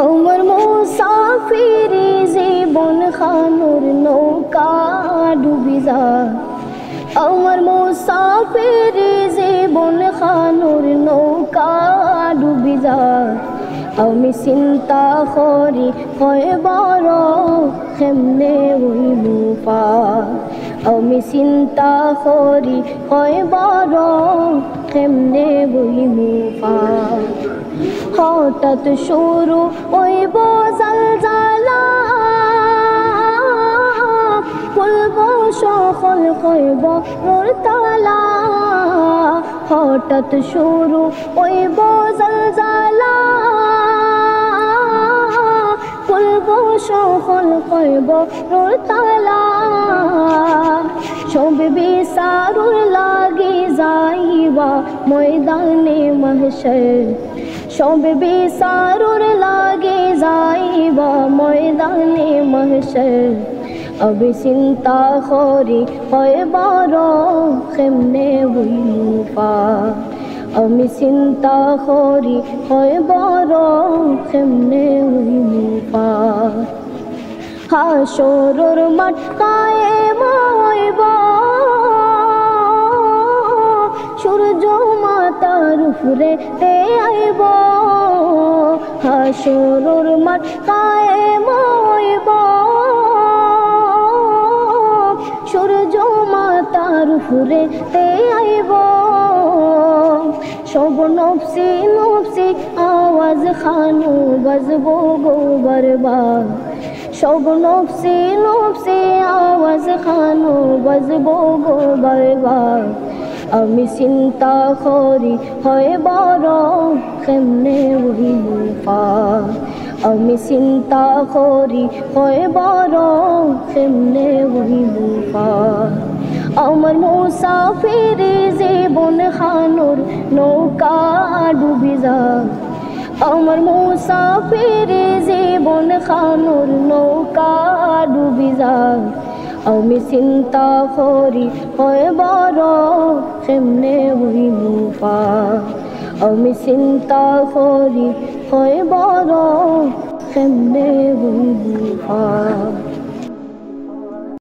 আমার মুসাফিরি জীবন খানুর নৌকা ডুবি যায়। আমার মুসাফিরি জীবন খানুর নৌকা ডুবি যায়। আমি চিন্তা করি হয় বড় কেমনে হইমু পার। আমি চিন্তা করি হয় বড় কেমনে হইমু পার। হঠাৎ শুরু হইব জালজালা, খুলব সকল কইব মোর তালা। হঠাৎ শুরু হইব জালজালা, খুলব সকল কইব মোর তালা। সব বিচারুর লাগি যাইবা ময়দানে মাহশর। সব বিচারুর লাগে যাইবা ময়দানে মাহশর। আমি চিন্তা করি হয় বড় কেমনে হইমু পার। আমি চিন্তা করি হয় বড় কেমনে হইমু পার। হাসরের মাঠ কায়েম হইব, সূর্য মাথার উপরে আইব। হাসরের মাঠ কায়েম হইব, সূর্য মাথার উপরে আইব। সব নফসি নফসি আওয়াজ খানু বাজবো গো বারবার। সব নফসি নফসি আওয়াজ খানু বাজবো গো বারবার। আমি চিন্তা করি হয় বড় কেমনে হইমু পার। আমি চিন্তা করি হয় বড় কেমনে হইমু পার। আমার মুসাফিরি জীবন খানুর নৌকা ডুবি যায়। আমার মুসাফিরি জীবন খানুর নৌকা ডুবি যায়। আমি চিন্তা করি হয় বড় কেমনে হইমু পার। আমি চিন্তা করি হয় বড় কেমনে হইমু পার।